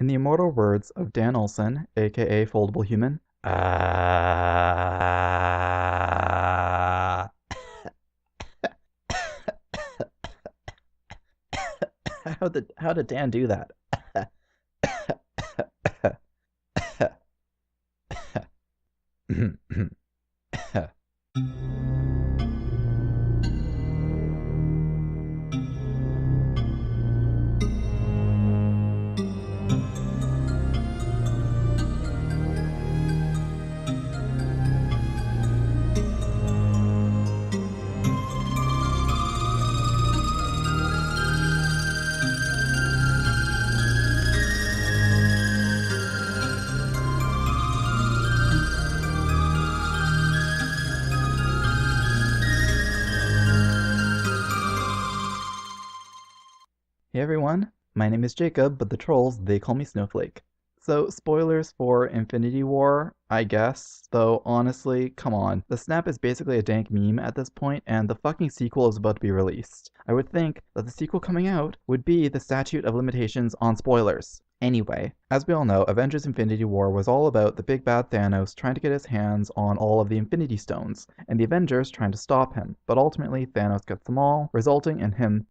In the immortal words of Dan Olson, aka Foldable Human, how did Dan do that? Hey everyone, my name is Jacob, but the trolls, they call me Snowflake. So, spoilers for Infinity War, I guess, though honestly, come on. The snap is basically a dank meme at this point, and the fucking sequel is about to be released. I would think that the sequel coming out would be the statute of limitations on spoilers. Anyway, as we all know, Avengers Infinity War was all about the big bad Thanos trying to get his hands on all of the Infinity Stones, and the Avengers trying to stop him, but ultimately Thanos gets them all, resulting in him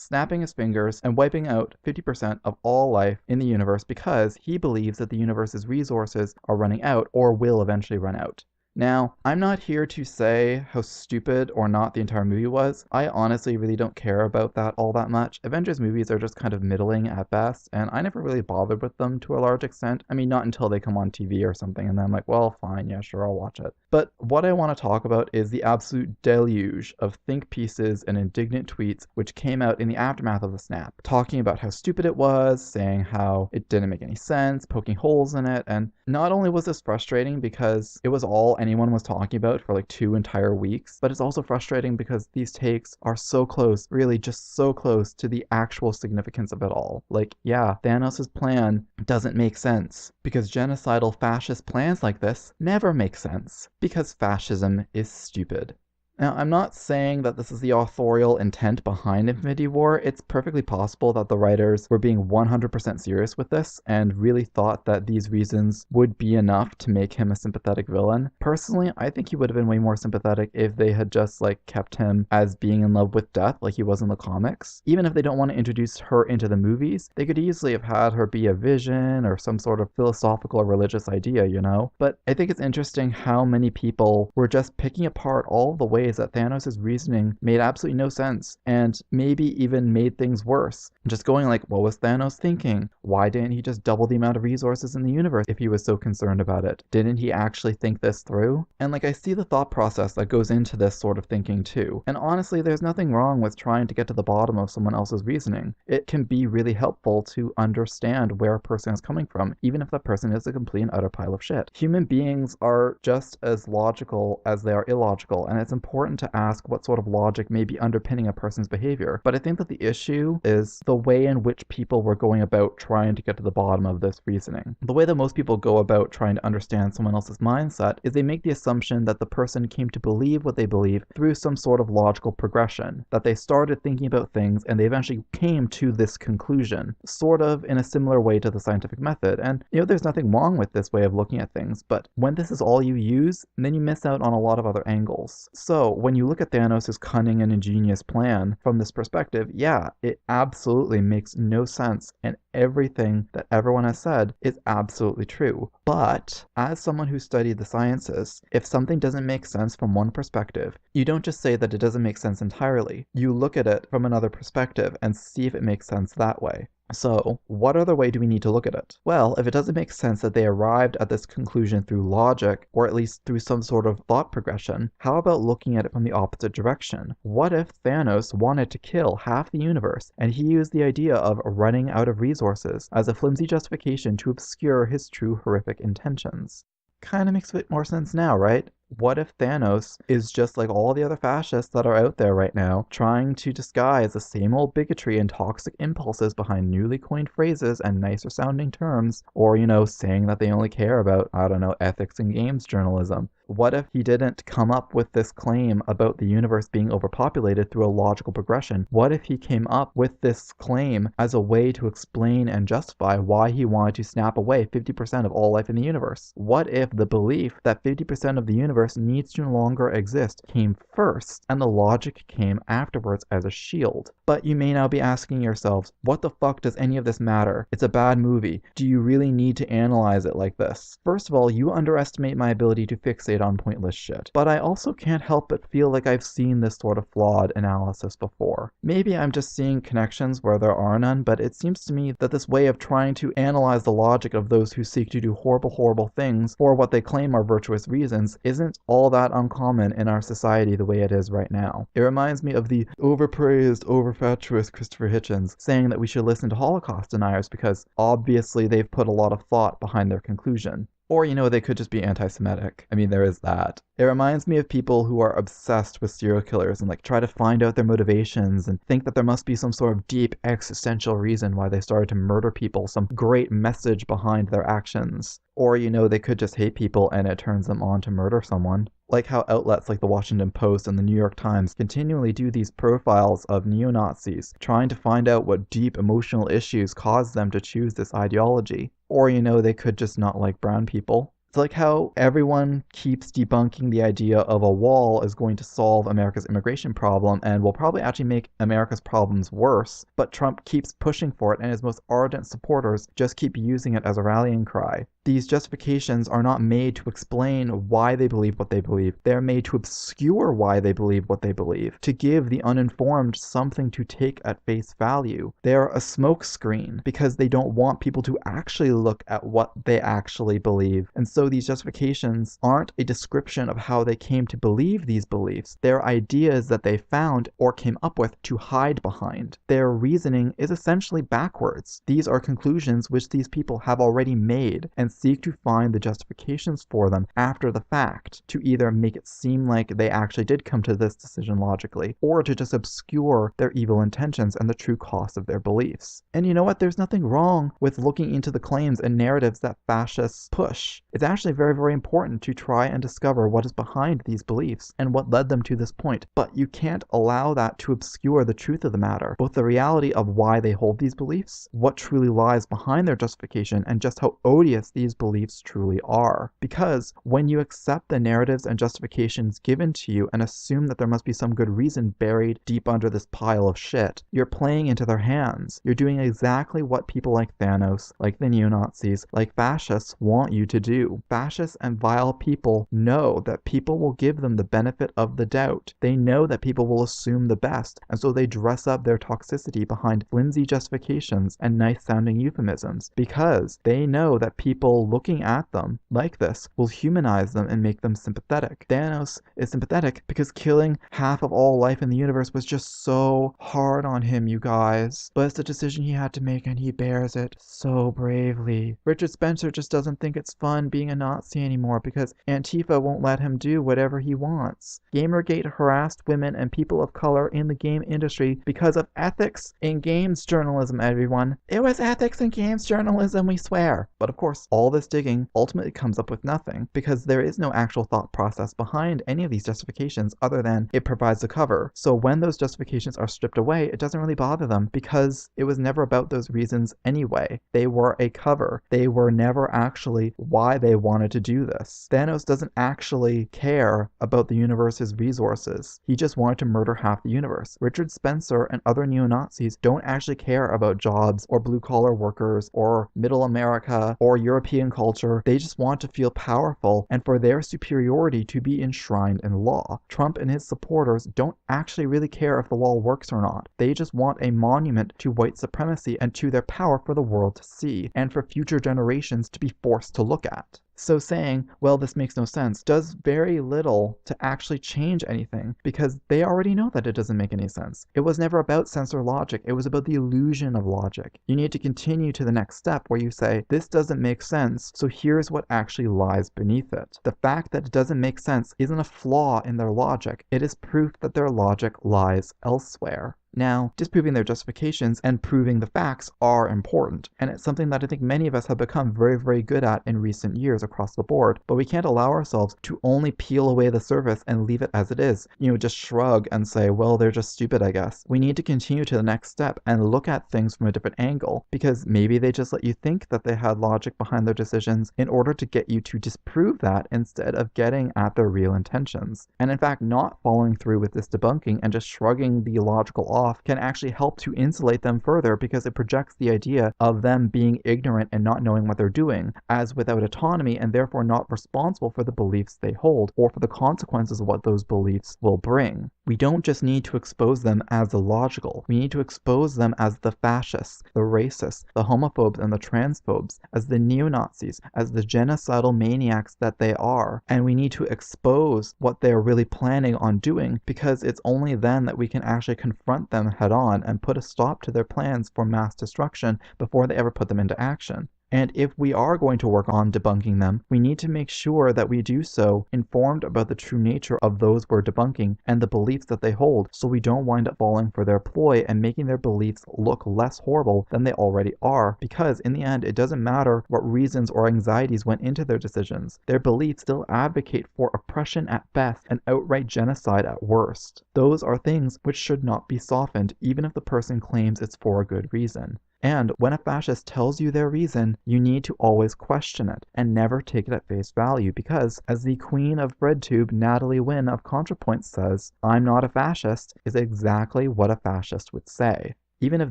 snapping his fingers and wiping out 50% of all life in the universe because he believes that the universe's resources are running out or will eventually run out. Now, I'm not here to say how stupid or not the entire movie was. I honestly really don't care about that all that much. Avengers movies are just kind of middling at best, and I never really bothered with them to a large extent. I mean, not until they come on TV or something, and then I'm like, well, fine, yeah, sure, I'll watch it. But what I want to talk about is the absolute deluge of think pieces and indignant tweets which came out in the aftermath of the snap, talking about how stupid it was, saying how it didn't make any sense, poking holes in it, and not only was this frustrating because it was all anyone was talking about for like 2 entire weeks, but it's also frustrating because these takes are so close, really just so close to the actual significance of it all. Like, yeah, Thanos' plan doesn't make sense because genocidal fascist plans like this never make sense because fascism is stupid. Now, I'm not saying that this is the authorial intent behind Infinity War. It's perfectly possible that the writers were being 100% serious with this and really thought that these reasons would be enough to make him a sympathetic villain. Personally, I think he would have been way more sympathetic if they had just like kept him as being in love with death like he was in the comics. Even if they don't want to introduce her into the movies, they could easily have had her be a vision or some sort of philosophical or religious idea, you know? But I think it's interesting how many people were just picking apart all the ways that Thanos' reasoning made absolutely no sense and maybe even made things worse. Just going like, what was Thanos thinking? Why didn't he just double the amount of resources in the universe if he was so concerned about it? Didn't he actually think this through? And like, I see the thought process that goes into this sort of thinking too. And honestly, there's nothing wrong with trying to get to the bottom of someone else's reasoning. It can be really helpful to understand where a person is coming from, even if that person is a complete and utter pile of shit. Human beings are just as logical as they are illogical, and it's important to ask what sort of logic may be underpinning a person's behavior. But I think that the issue is the way in which people were going about trying to get to the bottom of this reasoning. The way that most people go about trying to understand someone else's mindset is they make the assumption that the person came to believe what they believe through some sort of logical progression, that they started thinking about things and they eventually came to this conclusion, sort of in a similar way to the scientific method. And, you know, there's nothing wrong with this way of looking at things, but when this is all you use, then you miss out on a lot of other angles. So, when you look at Thanos' cunning and ingenious plan from this perspective, yeah, it absolutely makes no sense, and everything that everyone has said is absolutely true. But as someone who studied the sciences, if something doesn't make sense from one perspective, you don't just say that it doesn't make sense entirely. You look at it from another perspective and see if it makes sense that way. So, what other way do we need to look at it? Well, if it doesn't make sense that they arrived at this conclusion through logic, or at least through some sort of thought progression, how about looking at it from the opposite direction? What if Thanos wanted to kill half the universe, and he used the idea of running out of resources as a flimsy justification to obscure his true horrific intentions? Kinda makes a bit more sense now, right? What if Thanos is just like all the other fascists that are out there right now, trying to disguise the same old bigotry and toxic impulses behind newly coined phrases and nicer sounding terms, or, saying that they only care about, I don't know, ethics and games journalism? What if he didn't come up with this claim about the universe being overpopulated through a logical progression? What if he came up with this claim as a way to explain and justify why he wanted to snap away 50% of all life in the universe? What if the belief that 50% of the universe needs to no longer exist came first and the logic came afterwards as a shield? But you may now be asking yourselves, what the fuck does any of this matter? It's a bad movie. Do you really need to analyze it like this? First of all, you underestimate my ability to fixate on pointless shit. But I also can't help but feel like I've seen this sort of flawed analysis before. Maybe I'm just seeing connections where there are none, but it seems to me that this way of trying to analyze the logic of those who seek to do horrible, horrible things for what they claim are virtuous reasons isn't all that uncommon in our society the way it is right now. It reminds me of the overpraised, overfatuous Christopher Hitchens saying that we should listen to Holocaust deniers because obviously they've put a lot of thought behind their conclusion. Or, they could just be anti-Semitic. I mean, there is that. It reminds me of people who are obsessed with serial killers and try to find out their motivations and think that there must be some sort of deep existential reason why they started to murder people, some great message behind their actions. Or, they could just hate people and it turns them on to murder someone. Like how outlets like the Washington Post and the New York Times continually do these profiles of neo-Nazis, trying to find out what deep emotional issues caused them to choose this ideology. Or, they could just not like brown people. It's like how everyone keeps debunking the idea of a wall is going to solve America's immigration problem and will probably actually make America's problems worse, but Trump keeps pushing for it and his most ardent supporters just keep using it as a rallying cry. These justifications are not made to explain why they believe what they believe. They're made to obscure why they believe what they believe, to give the uninformed something to take at face value. They're a smokescreen because they don't want people to actually look at what they actually believe. And so these justifications aren't a description of how they came to believe these beliefs. They're ideas that they found or came up with to hide behind. Their reasoning is essentially backwards. These are conclusions which these people have already made and seek to find the justifications for them after the fact, to either make it seem like they actually did come to this decision logically, or to just obscure their evil intentions and the true cost of their beliefs. And you know what? There's nothing wrong with looking into the claims and narratives that fascists push. It's actually very, very important to try and discover what is behind these beliefs and what led them to this point. But you can't allow that to obscure the truth of the matter, both the reality of why they hold these beliefs, what truly lies behind their justification, and just how odious these beliefs truly are. Because when you accept the narratives and justifications given to you and assume that there must be some good reason buried deep under this pile of shit, you're playing into their hands. You're doing exactly what people like Thanos, like the neo-Nazis, like fascists want you to do. Fascists and vile people know that people will give them the benefit of the doubt. They know that people will assume the best, and so they dress up their toxicity behind flimsy justifications and nice-sounding euphemisms, because they know that people looking at them like this will humanize them and make them sympathetic. Thanos is sympathetic because killing half of all life in the universe was just so hard on him, you guys. But it's a decision he had to make and he bears it so bravely. Richard Spencer just doesn't think it's fun being a Nazi anymore because Antifa won't let him do whatever he wants. Gamergate harassed women and people of color in the game industry because of ethics in games journalism, everyone. It was ethics in games journalism, we swear. But of course, all this digging ultimately comes up with nothing because there is no actual thought process behind any of these justifications other than it provides a cover. So when those justifications are stripped away, it doesn't really bother them because it was never about those reasons anyway. They were a cover. They were never actually why they wanted to do this. Thanos doesn't actually care about the universe's resources. He just wanted to murder half the universe. Richard Spencer and other neo-Nazis don't actually care about jobs or blue-collar workers or middle America or European culture. They just want to feel powerful and for their superiority to be enshrined in law. Trump and his supporters don't actually really care if the wall works or not. They just want a monument to white supremacy and to their power for the world to see and for future generations to be forced to look at. So saying, well, this makes no sense, does very little to actually change anything because they already know that it doesn't make any sense. It was never about sense or logic. It was about the illusion of logic. You need to continue to the next step where you say, this doesn't make sense, so here's what actually lies beneath it. The fact that it doesn't make sense isn't a flaw in their logic. It is proof that their logic lies elsewhere. Now, disproving their justifications and proving the facts are important, and it's something that I think many of us have become very, very good at in recent years across the board, but we can't allow ourselves to only peel away the surface and leave it as it is, just shrug and say, well, they're just stupid, I guess. We need to continue to the next step and look at things from a different angle, because maybe they just let you think that they had logic behind their decisions in order to get you to disprove that instead of getting at their real intentions. And in fact, not following through with this debunking and just shrugging the logical off can actually help to insulate them further because it projects the idea of them being ignorant and not knowing what they're doing, as without autonomy and therefore not responsible for the beliefs they hold or for the consequences of what those beliefs will bring. We don't just need to expose them as illogical, we need to expose them as the fascists, the racists, the homophobes, and the transphobes, as the neo-Nazis, as the genocidal maniacs that they are. And we need to expose what they're really planning on doing because it's only then that we can actually confront them head on and put a stop to their plans for mass destruction before they ever put them into action. And if we are going to work on debunking them, we need to make sure that we do so informed about the true nature of those we're debunking and the beliefs that they hold, so we don't wind up falling for their ploy and making their beliefs look less horrible than they already are, because in the end, it doesn't matter what reasons or anxieties went into their decisions. Their beliefs still advocate for oppression at best and outright genocide at worst. Those are things which should not be softened, even if the person claims it's for a good reason. And when a fascist tells you their reason, you need to always question it and never take it at face value because, as the queen of BreadTube, Natalie Wynn of ContraPoint says, "I'm not a fascist" is exactly what a fascist would say. Even if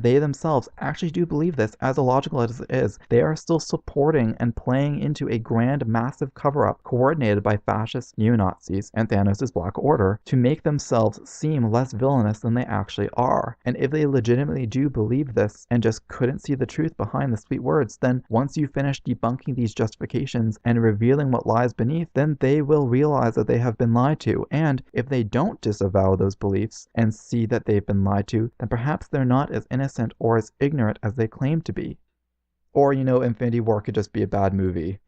they themselves actually do believe this, as illogical as it is, they are still supporting and playing into a grand, massive cover-up coordinated by fascist neo-Nazis and Thanos' Black Order to make themselves seem less villainous than they actually are. And if they legitimately do believe this and just couldn't see the truth behind the sweet words, then once you finish debunking these justifications and revealing what lies beneath, then they will realize that they have been lied to. And if they don't disavow those beliefs and see that they've been lied to, then perhaps they're not as innocent or as ignorant as they claim to be. Or, Infinity War could just be a bad movie.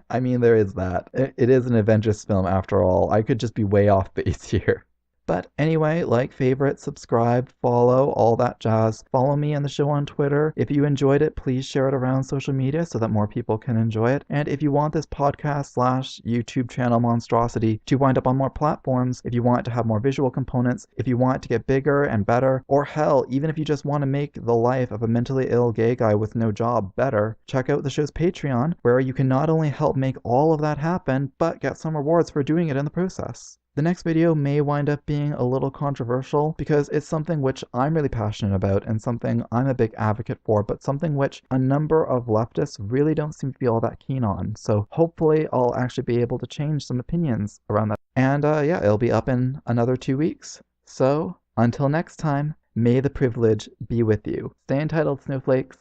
I mean, there is that. It is an Avengers film after all. I could just be way off base here. But anyway, like, favorite, subscribe, follow, all that jazz. Follow me and the show on Twitter. If you enjoyed it, please share it around social media so that more people can enjoy it. And if you want this podcast/YouTube channel monstrosity to wind up on more platforms, if you want it to have more visual components, if you want it to get bigger and better, or hell, even if you just want to make the life of a mentally ill gay guy with no job better, check out the show's Patreon, where you can not only help make all of that happen, but get some rewards for doing it in the process. The next video may wind up being a little controversial because it's something which I'm really passionate about and something I'm a big advocate for, but something which a number of leftists really don't seem to be all that keen on. So hopefully I'll actually be able to change some opinions around that. And yeah, it'll be up in another 2 weeks. So until next time, may the privilege be with you. Stay entitled, snowflakes.